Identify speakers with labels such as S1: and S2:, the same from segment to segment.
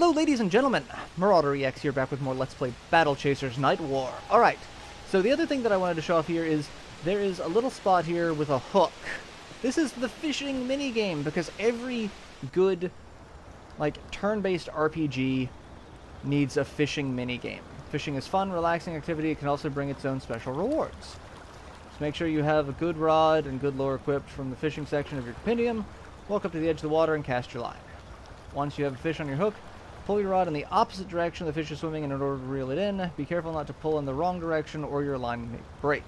S1: Hello, ladies and gentlemen. MarauderEX here, back with more Let's Play Battle Chasers Night War. Alright, so the other thing that I wanted to show off here is there is a little spot here with a hook. This is the fishing minigame, because every good, like, turn-based RPG needs a fishing minigame. Fishing is fun, relaxing activity. It can also bring its own special rewards. So make sure you have a good rod and good lure equipped from the fishing section of your compendium. Walk up to the edge of the water and cast your line. Once you have a fish on your hook, pull your rod in the opposite direction the fish is swimming in order to reel it in. Be careful not to pull in the wrong direction or your line may break.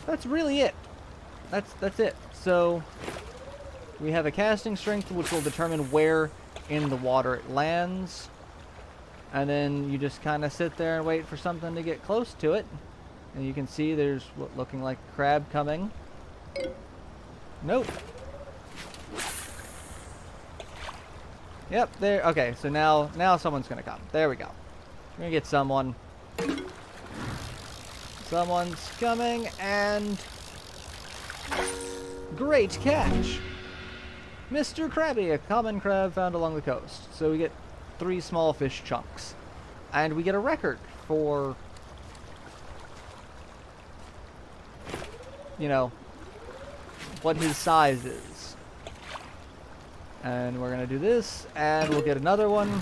S1: That's really it. That's it. So we have a casting strength which will determine where in the water it lands. And then you just kind of sit there and wait for something to get close to it. And you can see there's what looking like a crab coming. Nope. Yep, there. Okay, so now someone's gonna come. There we go. We're gonna get someone. Someone's coming, and great catch, Mr. Krabby, a common crab found along the coast. So we get 3 small fish chunks, and we get a record for, you know, what his size is. And we're gonna do this, and we'll get another one.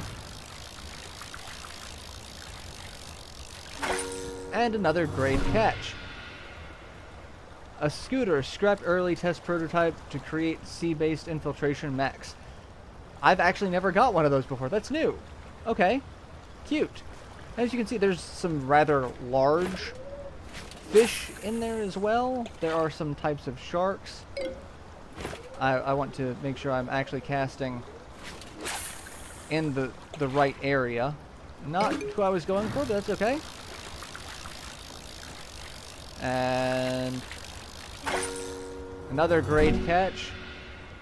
S1: And another great catch. A scooter, scrapped early test prototype to create sea-based infiltration mechs. I've actually never got one of those before. That's new. Okay, cute. As you can see, there's some rather large fish in there as well. There are some types of sharks. I want to make sure I'm actually casting in the right area. Not who I was going for, but that's okay. And another great catch.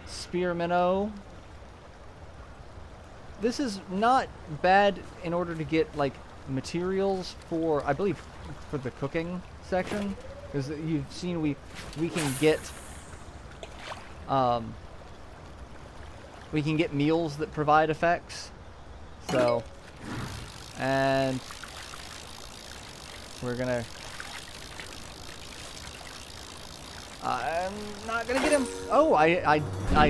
S1: Spear minnow. This is not bad in order to get, like, materials for, I believe, for the cooking section. Because you've seen we can get meals that provide effects. So, and we're gonna, I'm not gonna get him. Oh, I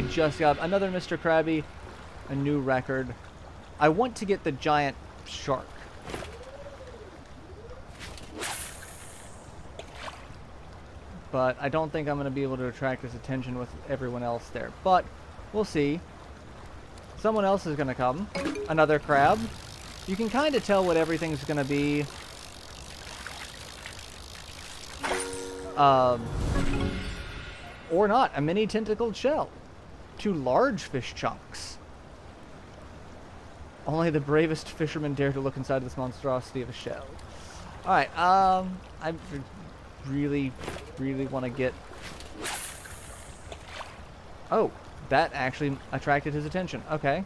S1: just got another Mr. Krabby, a new record. I want to get the giant shark. But I don't think I'm going to be able to attract his attention with everyone else there. But we'll see. Someone else is going to come. Another crab. You can kind of tell what everything's going to be. Or not. A mini tentacled shell. 2 large fish chunks. Only the bravest fishermen dare to look inside this monstrosity of a shell. Alright, I really want to get... Oh, that actually attracted his attention. Okay.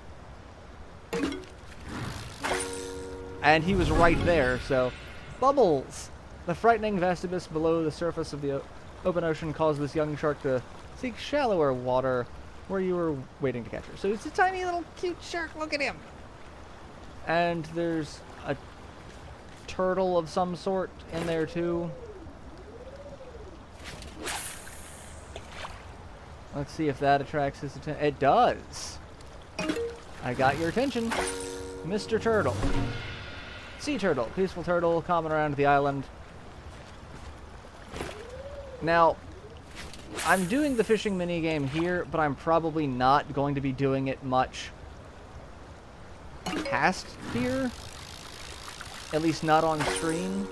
S1: And he was right there, so... Bubbles! The frightening vast abyss below the surface of the open ocean caused this young shark to seek shallower water where you were waiting to catch her. So it's a tiny little cute shark. Look at him! And there's a turtle of some sort in there too. Let's see if that attracts his attention. It does. I got your attention, Mr. Turtle. Sea turtle, peaceful turtle, common around the island. Now, I'm doing the fishing minigame here, but I'm probably not going to be doing it much past here. At least not on screen.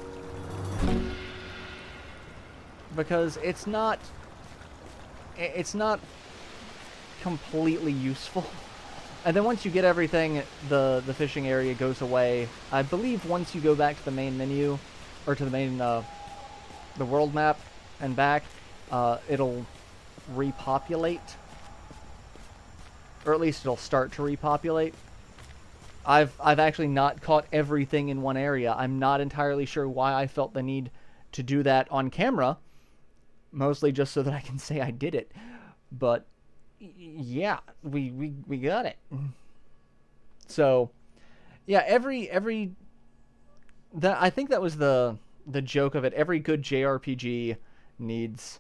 S1: Because it's not completely useful. And then once you get everything, the fishing area goes away. I believe once you go back to the main menu, or to the main, the world map and back, it'll repopulate. Or at least it'll start to repopulate. I've actually not caught everything in one area. I'm not entirely sure why I felt the need to do that on camera. Mostly just so that I can say I did it. But yeah, we got it. So, yeah, I think that was the joke of it. Every good JRPG needs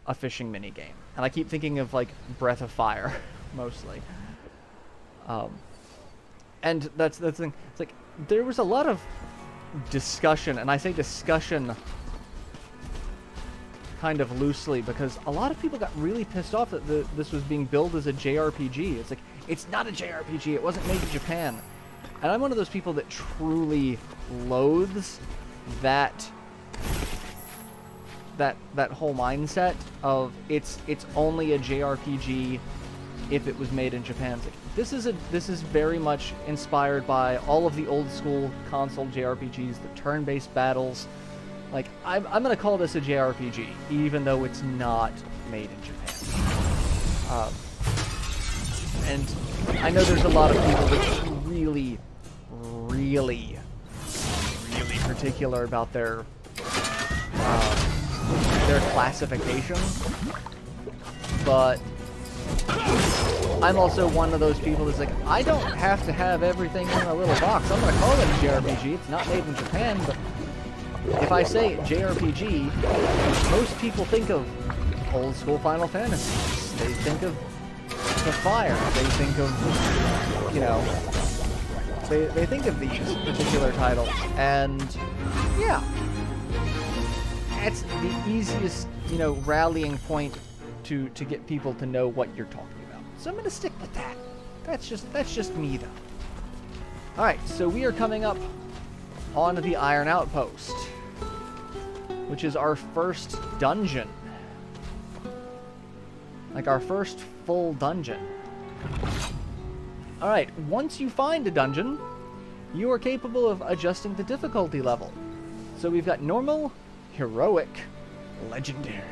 S1: a fishing mini game, and I keep thinking of like Breath of Fire, mostly. And that's the thing. It's like there was a lot of discussion, and I say discussion kind of loosely because a lot of people got really pissed off that this was being billed as a JRPG. It's like, it's not a JRPG. It wasn't made in Japan. And I'm one of those people that truly loathes that whole mindset of it's only a JRPG if it was made in Japan. It's like, this is very much inspired by all of the old school console JRPGs, the turn-based battles. Like, I'm gonna call this a JRPG, even though it's not made in Japan. And I know there's a lot of people that are really, really, really particular about their classification, but I'm also one of those people that's like, I don't have to have everything in a little box. I'm gonna call it a JRPG. It's not made in Japan, but if I say JRPG, most people think of old school Final Fantasy. They think of the Fire. They think of, you know, they think of these particular titles. And yeah, that's the easiest, you know, rallying point to get people to know what you're talking about. So I'm gonna stick with that. That's just me though. Alright, so we are coming up on the Iron Outpost, which is our first dungeon. Like, our first full dungeon. Alright, once you find a dungeon, you are capable of adjusting the difficulty level. So we've got normal, heroic, legendary.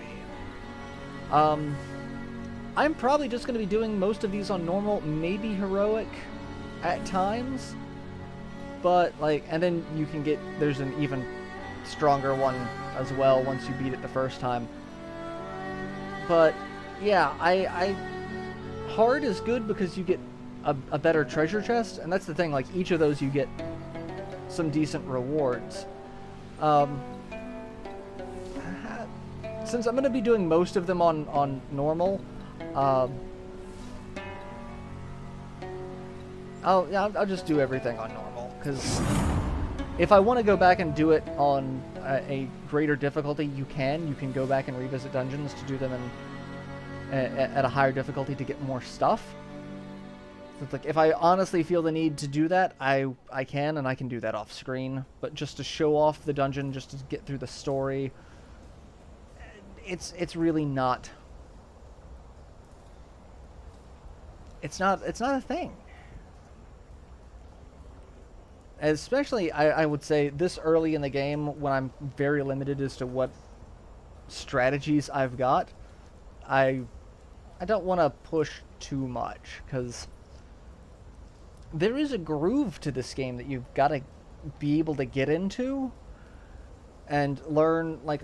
S1: I'm probably just going to be doing most of these on normal, maybe heroic at times. But, like, and then you can get, there's an even stronger one as well once you beat it the first time. But yeah, hard is good because you get a better treasure chest, and that's the thing, like, each of those you get some decent rewards. Since I'm going to be doing most of them on normal, I'll just do everything on normal, because if I want to go back and do it on a greater difficulty, you can go back and revisit dungeons to do them at a higher difficulty to get more stuff. So it's like, if I honestly feel the need to do that, I can, and I can do that off screen. But just to show off the dungeon, just to get through the story, it's really not. It's not a thing. Especially, I would say, this early in the game, when I'm very limited as to what strategies I've got, I don't want to push too much, because there is a groove to this game that you've got to be able to get into and learn, like,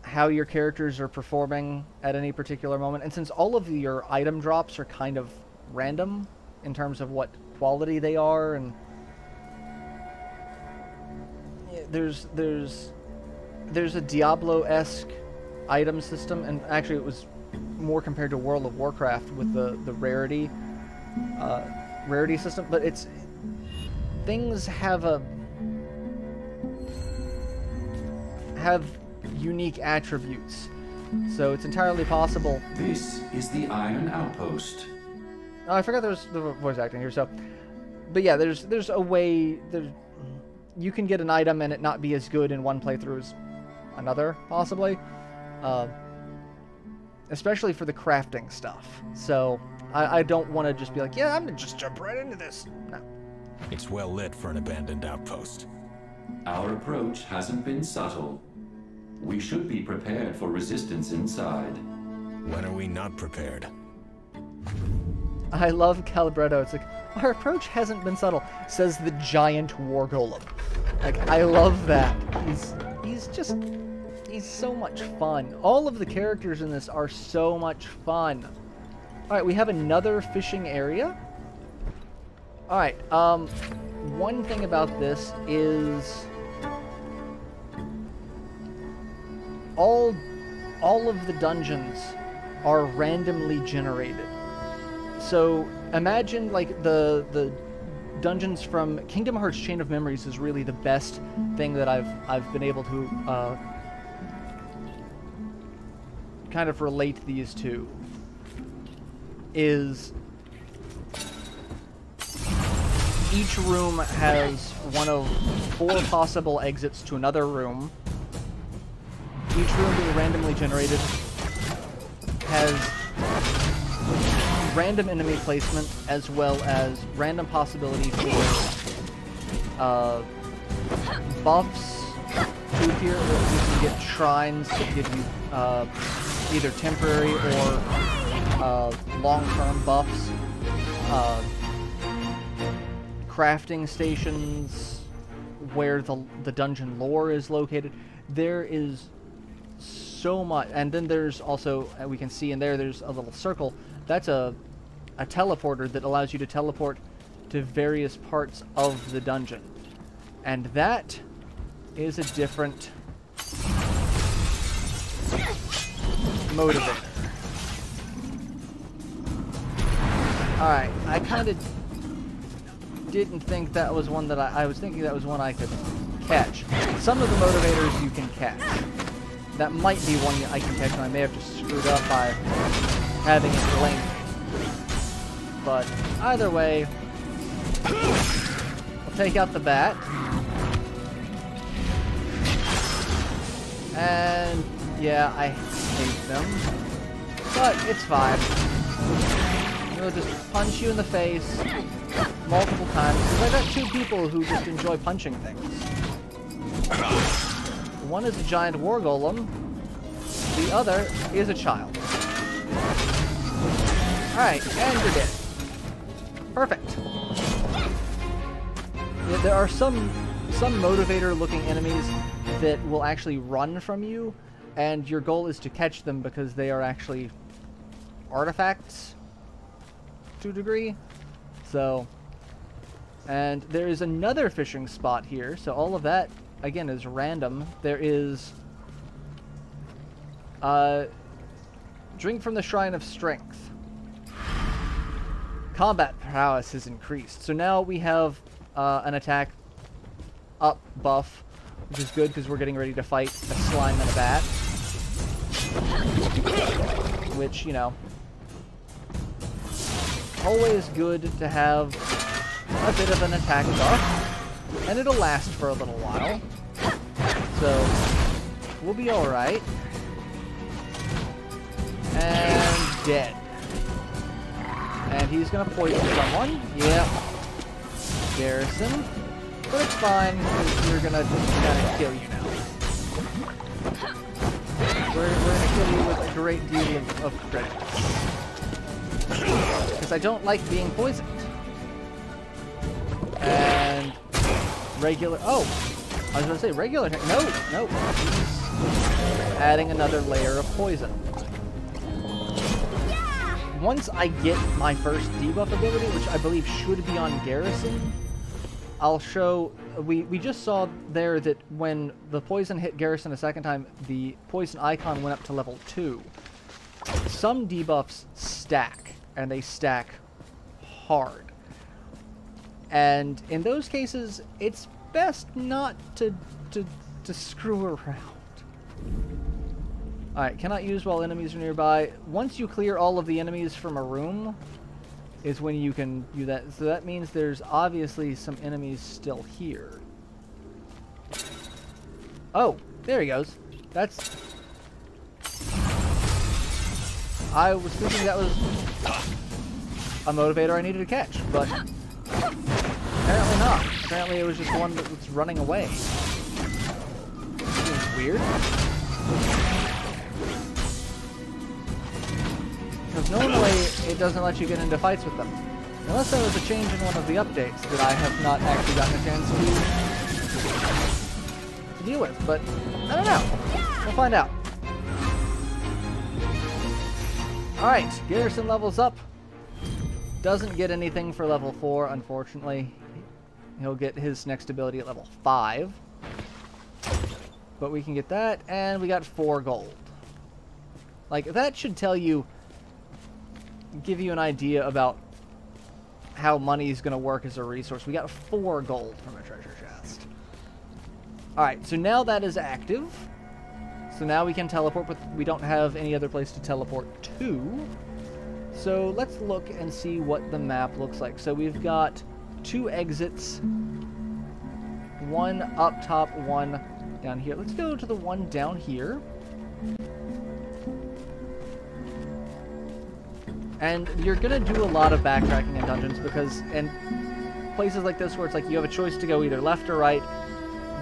S1: how your characters are performing at any particular moment. And since all of your item drops are kind of random in terms of what quality they are, and there's a Diablo-esque item system, and actually it was more compared to World of Warcraft with the rarity system, but things have unique attributes, so it's entirely possible.
S2: This is the Iron Outpost.
S1: Oh, I forgot there was the voice acting here. So, but yeah, there's a way you can get an item and it not be as good in one playthrough as another, possibly. Especially for the crafting stuff. So I don't want to just be like, yeah, I'm gonna just jump right into this. No.
S3: It's well lit for an abandoned outpost.
S2: Our approach hasn't been subtle. We should be prepared for resistance inside.
S3: When are we not prepared?
S1: I love Calibretto. It's like, our approach hasn't been subtle, says the giant war golem. Like, I love that. He's so much fun. All of the characters in this are so much fun. Alright, we have another fishing area. Alright, one thing about this is all of the dungeons are randomly generated. So imagine like the dungeons from Kingdom Hearts Chain of Memories is really the best thing that I've been able to kind of relate these to. Is each room has one of 4 possible exits to another room. Each room being randomly generated has random enemy placement as well as random possibility for buffs to appear. You can get shrines that give you either temporary or long-term buffs. Crafting stations where the dungeon lore is located. There is so much, and then there's also, we can see in there's a little circle. That's a teleporter that allows you to teleport to various parts of the dungeon, and that is a different motivator. Alright, I kind of didn't think that was one that I was thinking that was one I could catch. Some of the motivators you can catch. That might be one I can catch, and I may have just screwed up by having it linked. But either way, we'll take out the bat. And yeah, I hate them. But it's fine. We'll just punch you in the face multiple times. Because I got 2 people who just enjoy punching things. One is a giant war golem. The other is a child. Alright, and you're dead. Perfect. Yeah, there are some motivator-looking enemies that will actually run from you, and your goal is to catch them because they are actually artifacts to a degree. So, and there is another fishing spot here, so all of that again is random. There is drink from the Shrine of Strength. Combat prowess is increased, so now we have an attack up buff, which is good because we're getting ready to fight a slime and a bat, which, you know, always good to have a bit of an attack buff, and it'll last for a little while, so we'll be alright. And dead. And he's gonna poison someone. Yep. Garrison. But it's fine, because we're gonna just kind of kill you now. We're gonna kill you with a great deal of credit. Because I don't like being poisoned. And regular... Oh! I was gonna say regular... No! He's adding another layer of poison. Once I get my first debuff ability, which I believe should be on Garrison, I'll show... We just saw there that when the poison hit Garrison a second time, the poison icon went up to level 2. Some debuffs stack, and they stack hard. And in those cases, it's best not to screw around. Alright, cannot use while enemies are nearby. Once you clear all of the enemies from a room, is when you can do that. So that means there's obviously some enemies still here. Oh, there he goes. That's... I was thinking that was a motivator I needed to catch, but apparently not. Apparently it was just one that was running away. Seems weird. Because normally it doesn't let you get into fights with them. Unless there was a change in one of the updates that I have not actually gotten a chance to deal with. But I don't know. We'll find out. Alright, Garrison levels up. Doesn't get anything for level 4, unfortunately. He'll get his next ability at level 5. But we can get that, and we got 4 gold. Like, that should tell you, give you an idea about how money is going to work as a resource. We got 4 gold from a treasure chest. Alright, so now that is active. So now we can teleport, but we don't have any other place to teleport to. So let's look and see what the map looks like. So we've got 2 exits. One up top, one down here. Let's go to the one down here. And you're going to do a lot of backtracking in dungeons because in places like this where it's like you have a choice to go either left or right,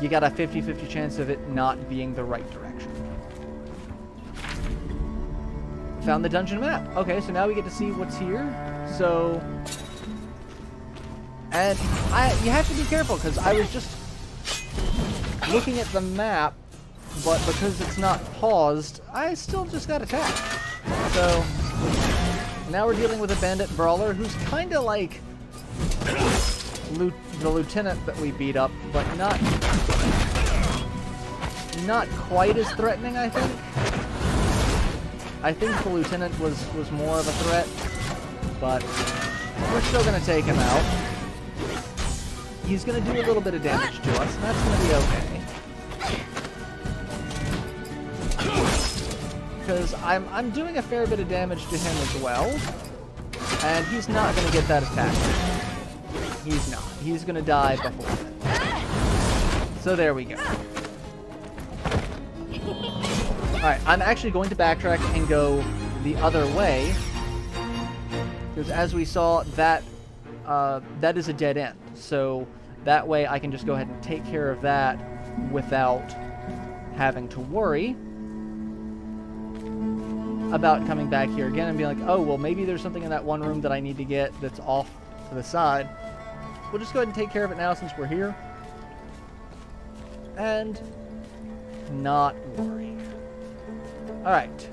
S1: you got a 50-50 chance of it not being the right direction. Found the dungeon map. Okay, so now we get to see what's here. So, and you have to be careful because I was just looking at the map, but because it's not paused, I still just got attacked. So now we're dealing with a bandit brawler who's kind of like the lieutenant that we beat up, but not quite as threatening, I think. I think the lieutenant was more of a threat, but we're still going to take him out. He's going to do a little bit of damage to us, and that's going to be okay. Because I'm doing a fair bit of damage to him as well, and he's not going to get that attack. He's not. He's going to die before then. So there we go. Alright, I'm actually going to backtrack and go the other way, because as we saw, that is a dead end. So that way I can just go ahead and take care of that without having to worry about coming back here again and being like, oh, well, maybe there's something in that one room that I need to get that's off to the side. We'll just go ahead and take care of it now since we're here. And not worry. Alright.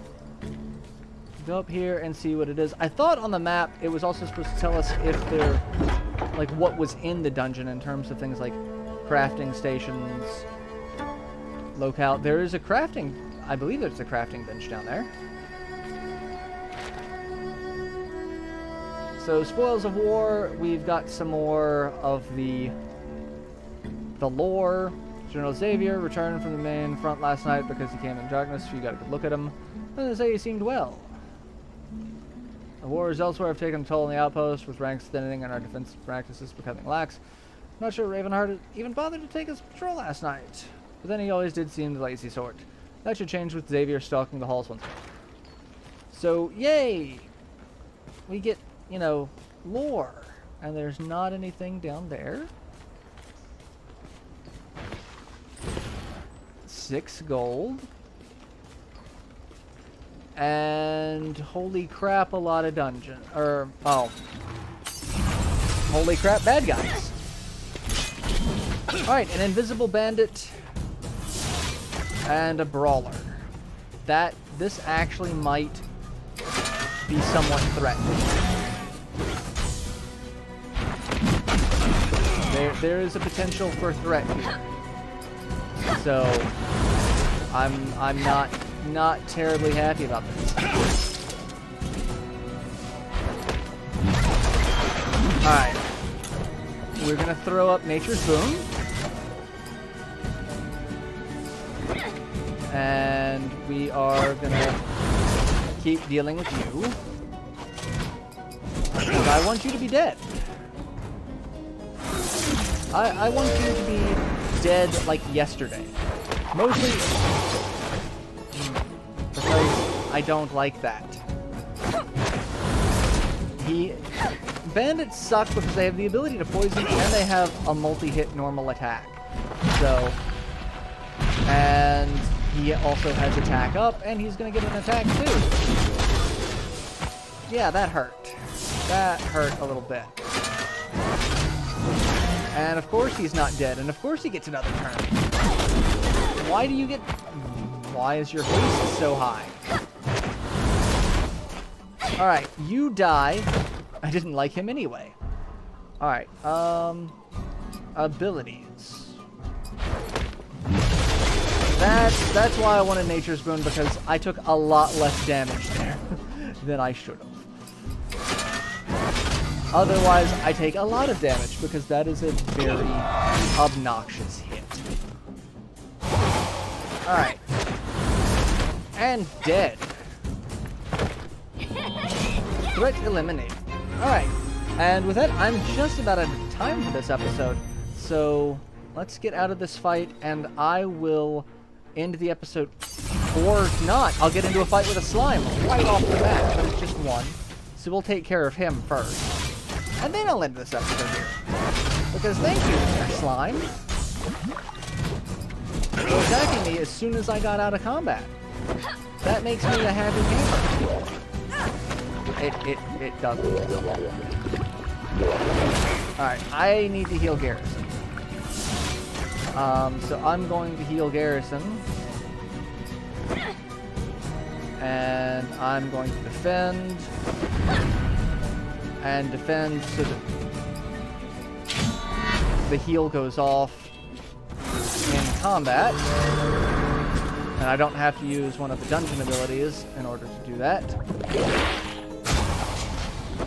S1: Go up here and see what it is. I thought on the map it was also supposed to tell us if there, like, what was in the dungeon in terms of things like crafting stations, locale. There is a crafting, I believe there's a crafting bench down there. So, Spoils of War, we've got some more of the lore. General Xavier returned from the main front last night because he came in darkness, so you got a good look at him. And they say he seemed well. The wars elsewhere have taken a toll on the outpost, with ranks thinning and our defensive practices becoming lax. I'm not sure Ravenheart even bothered to take his patrol last night, but then he always did seem the lazy sort. That should change with Xavier stalking the halls once more. So, yay! We get, you know, lore. And there's not anything down there. 6 gold. And holy crap, a lot of dungeon. Holy crap, bad guys. Alright, an invisible bandit and a brawler. This actually might be somewhat threatening. There is a potential for threat here. So I'm not terribly happy about this. Alright. We're gonna throw up Nature's Boon. And we are gonna keep dealing with you. Because I want you to be dead. I want you to be dead like yesterday. Mostly because I don't like that. Bandits suck because they have the ability to poison and they have a multi-hit normal attack. So, and he also has attack up and he's gonna get an attack too. Yeah, that hurt. That hurt a little bit. And of course he's not dead, and of course he gets another turn. Why do you get... Why is your haste so high? Alright, you die. I didn't like him anyway. Alright, abilities. That's why I wanted Nature's Boon, because I took a lot less damage there than I should have. Otherwise, I take a lot of damage, because that is a very obnoxious hit. Alright. And dead. Threat eliminated. Alright. And with that, I'm just about out of time for this episode. So, let's get out of this fight, and I will end the episode. Or not. I'll get into a fight with a slime right off the bat, but it's just one. So we'll take care of him first. And then I'll end this episode here. Because thank you, Mr. Slime, for attacking me as soon as I got out of combat. That makes me a happy camper. It doesn't. Alright, I need to heal Garrison. So I'm going to heal Garrison. And I'm going to defend. And defend so that the heal goes off in combat. And I don't have to use one of the dungeon abilities in order to do that.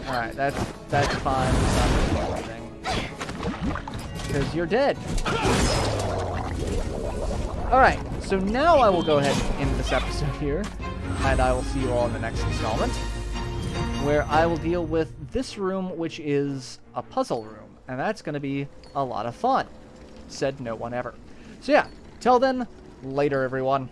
S1: Alright, that's fine. It's not doing anything. Because you're dead. Alright, so now I will go ahead and end this episode here. And I will see you all in the next installment, where I will deal with this room, which is a puzzle room. And that's going to be a lot of fun. Said no one ever. So yeah, till then, later everyone.